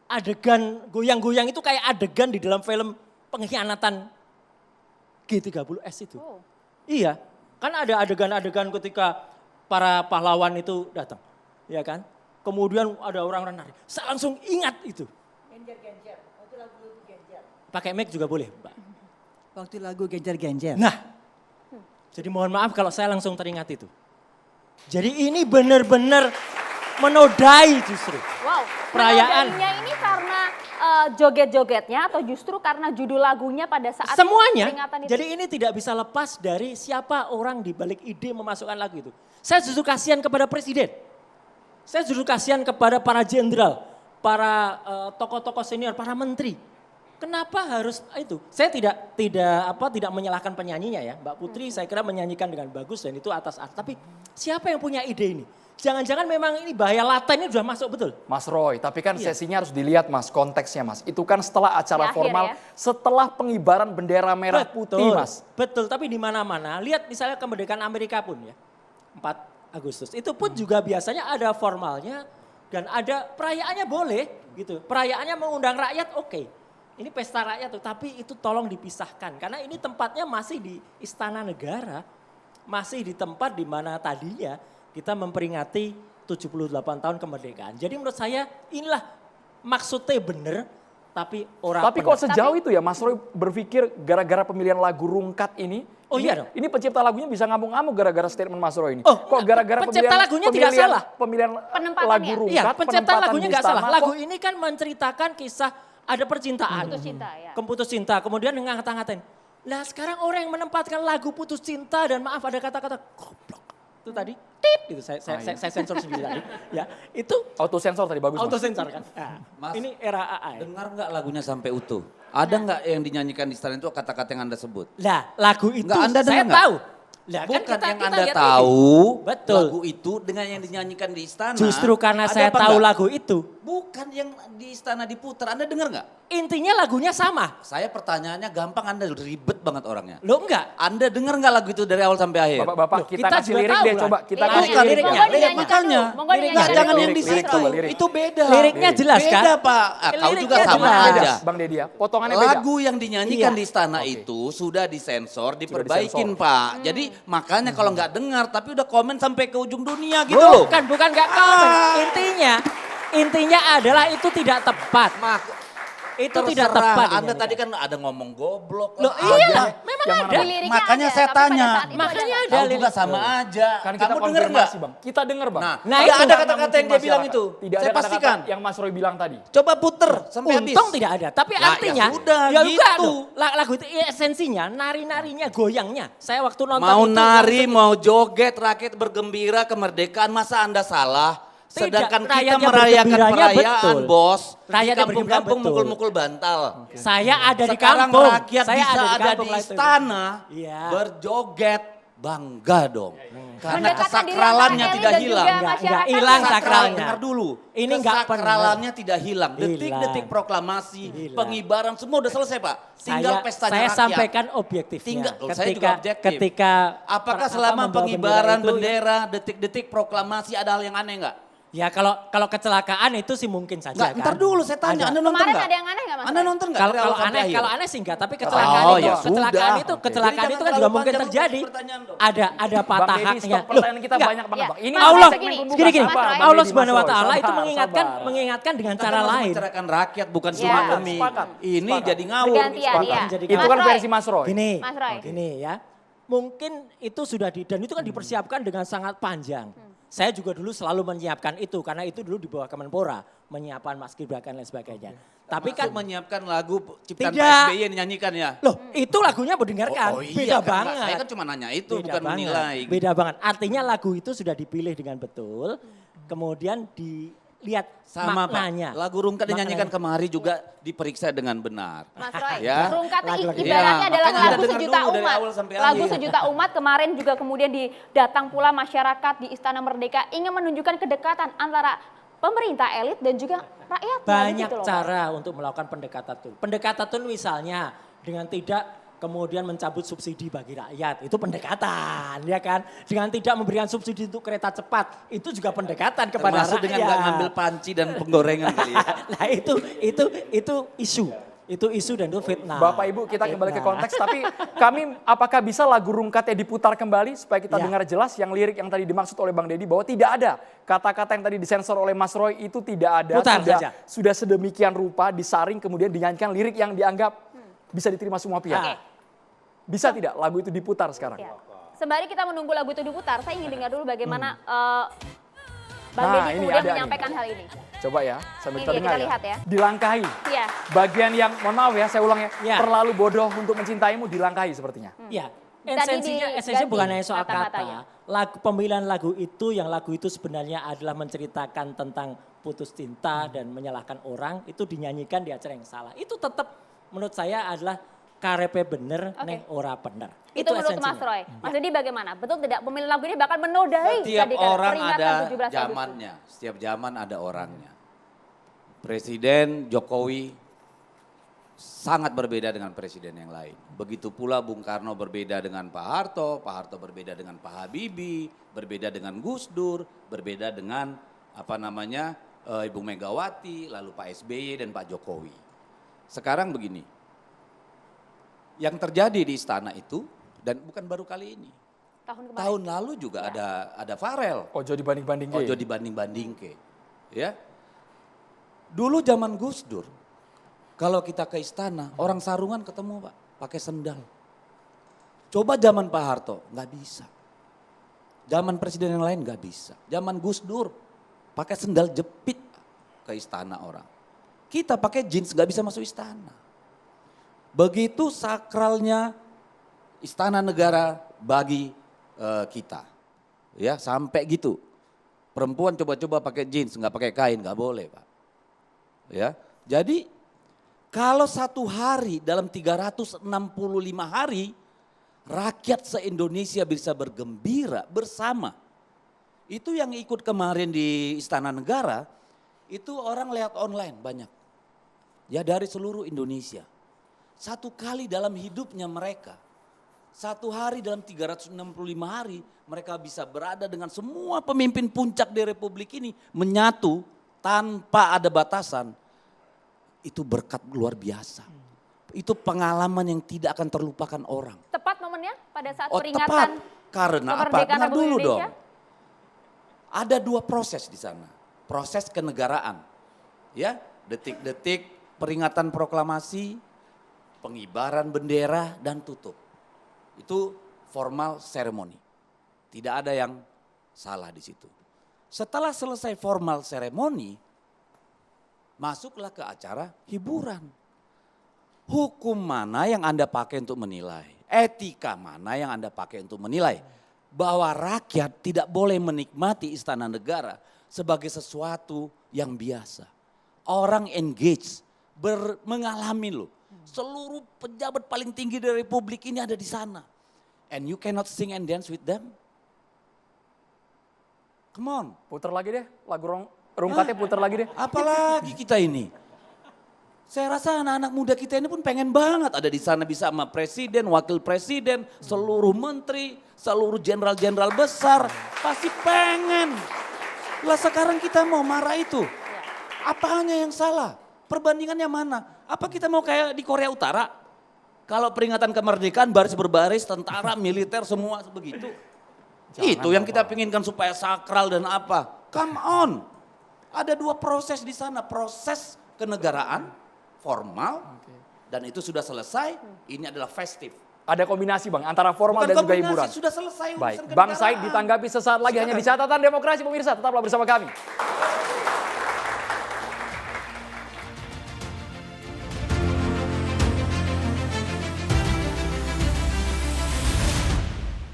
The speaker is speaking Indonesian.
adegan goyang-goyang itu kayak adegan di dalam film pengkhianatan G30S itu. Oh. Iya, kan ada adegan-adegan ketika para pahlawan itu datang, ya kan? Kemudian ada orang-orang nari, saya langsung ingat itu. Genjer-genjer, waktu lagu genjer. Pakai mic juga boleh, Mbak. Waktu lagu genjer-genjer. Nah, jadi mohon maaf kalau saya langsung teringat itu. Jadi ini benar-benar menodai justru. Wow, Perayaan. menodainya ini karena joget-jogetnya atau justru karena judul lagunya pada saat Semuanya. peringatan itu? Jadi ini tidak bisa lepas dari siapa orang di balik ide memasukkan lagu itu. Saya justru kasihan kepada presiden. Saya justru kasihan kepada para jenderal, para tokoh-tokoh senior, para menteri. Kenapa harus itu? Saya tidak menyalahkan penyanyinya ya. Mbak Putri saya kira menyanyikan dengan bagus dan itu atas art. Tapi siapa yang punya ide ini? Jangan-jangan memang ini bahaya laten ini sudah masuk betul. Mas Roy, tapi kan Iya. sesinya harus dilihat Mas, konteksnya Mas. Itu kan setelah acara Di akhir formal, ya. setelah pengibaran bendera merah putih Mas. Betul, tapi di mana-mana. Lihat misalnya kemerdekaan Amerika pun ya. 4 Agustus. Itu pun juga biasanya ada formalnya dan ada perayaannya boleh gitu. Perayaannya mengundang rakyat oke. Ini pesta rakyat tuh, tapi itu tolong dipisahkan. Karena ini tempatnya masih di Istana Negara. Masih di tempat di mana tadinya kita memperingati 78 tahun kemerdekaan. Jadi menurut saya inilah maksudnya benar, tapi orang Tapi kok sejauh itu ya Mas Roy berpikir gara-gara pemilihan lagu Rungkat ini, Oh iya dong. ini pencipta lagunya bisa ngamuk-ngamuk gara-gara statement Mas Roy ini. Oh, Kok gara-gara pencipta lagunya tidak salah. Pemilihan Penempatannya. lagu Rungkat, Iya, penciptaan penempatan lagunya di nggak istana, salah. Lagu kok ini kan menceritakan kisah ada percintaan. Putus cinta ya. Putus cinta, kemudian ngata-ngatain. Lah sekarang orang yang menempatkan lagu putus cinta dan maaf ada kata-kata goblok. Itu tadi, tit gitu saya sensor sendiri tadi. Ya, itu auto sensor tadi bagus auto Mas. sensor kan. Nah, Mas, ini era AA. Ya. Dengar nggak lagunya sampai utuh? Ada nggak yang dinyanyikan di istana itu kata-kata yang Anda sebut? Lah, lagu itu Nggak, Anda saya dengar nggak? tahu. Lah, kan Bukan yang kita Anda lihat tahu, Betul. lagu itu dengan yang dinyanyikan di istana. Justru karena ada saya apa tahu nggak? lagu itu, Bukan yang di istana diputar, Anda dengar nggak? intinya lagunya sama. Saya pertanyaannya gampang, Anda ribet banget orangnya. Lo enggak? Anda dengar nggak lagu itu dari awal sampai akhir? Bapak-bapak Loh, kita kita kasih juga lirik tahu deh lah. coba. Kita Iya, kasih iya, lirik monggo ya. dinyanyikan makanya. dulu, monggo Nggak, dinyanyikan jangan dulu. yang di Lirik, situ. coba, lirik. Itu beda. Liriknya jelas kan? Beda Pak. Ah, kau juga Liriknya sama jelas. aja. Bang Deddy ya, potongannya beda. Lagu yang dinyanyikan Iya. di istana Oke. itu sudah disensor, diperbaikin disensor. Pak. Jadi makanya kalau nggak dengar tapi udah komen sampai ke ujung dunia gitu loh. Bukan nggak komen. Intinya adalah itu tidak tepat. Itu tidak Terserah. tepat. Anda dinyanyikan. tadi kan ada ngomong goblok. Loh lah, iya, ada. memang Yang ada. mana? Di liriknya Makanya ada, saya tapi pada tanya. saat itu Makanya ada. ada. Kau juga lirik. sama aja. Kan kita Kamu dengar nggak? konfirmasi Bang. Kita dengar Bang. Nah, Nah, tidak itu. ada kata-kata yang dia bilang itu. Tidak Saya ada kata-kata pastikan. yang Mas Roy bilang tadi. Coba puter sampai habis. Untung tidak ada. Tapi Lah, ya artinya, sudah, ya gitu. enggak loh. Lagu itu esensinya, nari-narinya, goyangnya. Saya waktu nonton Mau itu nari, langsung- mau joget, rakyat bergembira, kemerdekaan, masa Anda salah? Tidak, Sedangkan kita rakyatnya merayakan bergembiranya perayaan, betul. bos. Di Rakyatnya kampung-kampung bergembira betul. mukul-mukul bantal. Saya ada di Sekarang kampung. rakyat Saya bisa ada kampung di lah itu. istana, Iya. berjoget, bangga dong. Karena Mendekatkan diri kesakralannya antara tidak elit dan hilang. juga Nggak masyarakat. hilang Mas Roy. sakralnya. Dengar dulu. Ini nggak pernah. Kesakralannya tidak hilang. Hilang. Detik-detik proklamasi, Hilang. pengibaran semua udah selesai Pak. Tinggal pestanya saya rakyat. sampaikan objektifnya. Tinggal, saya juga objektif. Ketika Apakah apa, selama membawa pengibaran itu, bendera, detik-detik proklamasi ada hal yang aneh nggak? Ya kalau kecelakaan itu sih mungkin saja Nggak, kan. ntar dulu saya tanya. Ada. Anda nonton Kemarin nggak? ada yang aneh nggak Mas Anda Roy? nonton nggak? Kalau dari awal sampai akhir? kalau aneh sih enggak, tapi kecelakaan Oh, itu ya kecelakaan sudah. itu Oke. kecelakaan Jadi itu jangan kan juga terlalu mungkin panjang terjadi. untuk pertanyaan dong. Ada patah Bang Deddy, haknya. stop pertanyaan kita enggak. banyak banget Ya, Bang. Ini Mas, Allah, segini, gini. Mas Roy. Allah Deddy, Subhanahu wa Mas Roy, taala itu sabar, mengingatkan sabar. mengingatkan dengan Kita cara kan harus lain. mencerahkan rakyat, bukan Ya, cuma demi. sepakat. Ini Sepakat. jadi ngawur. Bergantian, Sepakat. iya. Jadi Itu Mas kan Roy. versi Mas Roy. Gini, Mas Roy. gini ya. Mungkin itu sudah dan itu kan dipersiapkan dengan sangat panjang. Saya juga dulu selalu menyiapkan itu karena itu dulu di bawah Kemenpora, menyiapkan Mas Gibran dan lain sebagainya. Tapi kan menyiapkan lagu ciptaan Tidak. Pak SBY yang dinyanyikan ya. loh, itu lagunya mau dengarkan. Oh, iya, Beda kan, banget. Saya kan cuma nanya itu, Beda bukan banget. menilai. Beda banget. Artinya lagu itu sudah dipilih dengan betul. Kemudian dilihat Sama maknanya. Pak, lagu Rungkat dinyanyikan Maknanya. kemari juga diperiksa dengan benar. Mas Roy, Ya. Rungkat Lagu-lagu. ibaratnya Iya, adalah makanya lagu Anda dengar sejuta dulu dari umat. awal sampai Lagu akhir. sejuta umat kemarin juga kemudian datang pula masyarakat di Istana Merdeka ingin menunjukkan kedekatan antara pemerintah elit dan juga rakyat. Banyak gitu loh, Pak. cara untuk melakukan pendekatan itu. Pendekatan itu misalnya dengan tidak kemudian mencabut subsidi bagi rakyat, itu pendekatan, ya kan? Dengan tidak memberikan subsidi untuk kereta cepat, itu juga pendekatan kepada Termasuk rakyat. dengan nggak ngambil panci dan penggorengan kali ya. Nah itu isu. Itu isu dan itu fitnah. Bapak Ibu kita kembali ke konteks, tapi kami apakah bisa lagu rungkatnya diputar kembali supaya kita Ya. dengar jelas yang lirik yang tadi dimaksud oleh Bang Deddy bahwa tidak ada kata-kata yang tadi disensor oleh Mas Roy itu tidak ada. Putar saja. Sudah sedemikian rupa disaring kemudian dinyanyikan lirik yang dianggap bisa diterima semua pihak. Oke. Bisa tidak lagu itu diputar sekarang? Ya. Sembari kita menunggu lagu itu diputar, saya ingin dengar dulu bagaimana Bang Nah, Deddy ini kemudian ada nih. menyampaikan hal ini. Coba ya, sambil Ini kita dia, dengar kita lihat ya. Dilangkahi. Iya. Bagian yang, mohon maaf ya, saya ulang ya, Ya. terlalu bodoh untuk mencintaimu dilangkahi sepertinya. Ya, Tadi esensinya diganti bukan hanya soal kata-katanya. kata. Pemilihan lagu itu sebenarnya adalah menceritakan tentang putus cinta dan menyalahkan orang, itu dinyanyikan di acara yang salah. Itu tetap menurut saya adalah karepe bener, Oke. neng ora bener. Itu menurut esensinya. Mas Roy. Mas Deddy bagaimana? Betul tidak pemilihan lagu ini bakal menodai Setiap tadi kan, orang peringatan ada 17 Agustus. zamannya, setiap zaman ada orangnya. Presiden Jokowi sangat berbeda dengan presiden yang lain. Begitu pula Bung Karno berbeda dengan Pak Harto berbeda dengan Pak Habibie, berbeda dengan Gus Dur, berbeda dengan Ibu Megawati, lalu Pak SBY dan Pak Jokowi. Sekarang begini, yang terjadi di istana itu dan bukan baru kali ini. Tahun kemarin. Tahun lalu juga ada Farel. Ojo dibanding-banding. Ojo dibanding-banding ke. Ya. Dulu zaman Gus Dur, kalau kita ke istana, orang sarungan ketemu Pak, pakai sendal. Coba zaman Pak Harto, nggak bisa. Zaman presiden yang lain nggak bisa. Zaman Gus Dur, pakai sendal jepit ke istana orang. Kita pakai jeans nggak bisa masuk istana. Begitu sakralnya istana negara bagi kita. Ya, sampai gitu. Perempuan coba-coba pakai jeans, nggak pakai kain, nggak boleh Pak. Ya, jadi kalau satu hari dalam 365 hari, rakyat se-Indonesia bisa bergembira bersama. Itu yang ikut kemarin di Istana Negara, itu orang lihat online banyak. Ya dari seluruh Indonesia. Satu kali dalam hidupnya mereka, satu hari dalam 365 hari, mereka bisa berada dengan semua pemimpin puncak di Republik ini menyatu tanpa ada batasan. Itu berkat luar biasa. Itu pengalaman yang tidak akan terlupakan orang. Tepat momennya pada saat Oh peringatan tepat, karena apa? kemerdekaan Dengar Republik dulu dong. Indonesia. Ada dua proses di sana. Proses kenegaraan. Ya, detik-detik peringatan proklamasi, pengibaran bendera dan tutup. Itu formal seremoni. Tidak ada yang salah di situ. Setelah selesai formal seremoni, masuklah ke acara hiburan. Hukum mana yang Anda pakai untuk menilai? Etika mana yang Anda pakai untuk menilai? Bahwa rakyat tidak boleh menikmati istana negara sebagai sesuatu yang biasa. Orang engage, mengalami loh. Seluruh pejabat paling tinggi dari Republik ini ada di sana. And you cannot sing and dance with them? Come on. Putar lagi deh, lagu rungkatnya putar lagi deh. Apalagi kita ini. Saya rasa anak-anak muda kita ini pun pengen banget ada di sana bisa sama presiden, wakil presiden, seluruh menteri, seluruh jenderal-jenderal besar. Pasti pengen. Lah sekarang kita mau marah itu. Apanya yang salah? Perbandingannya mana? Apa kita mau kayak di Korea Utara? Kalau peringatan kemerdekaan baris berbaris, tentara, militer semua begitu. Itu yang kita pinginkan supaya sakral dan apa. Come on. Ada dua proses di sana. Proses kenegaraan, formal, dan itu sudah selesai. Ini adalah festif. Ada kombinasi Bang, antara formal Bukan dan juga kombinasi, hiburan. sudah selesai urusan Baik, Bang kenegaraan. Said ditanggapi sesaat lagi hanya di catatan demokrasi pemirsa. Tetaplah bersama kami.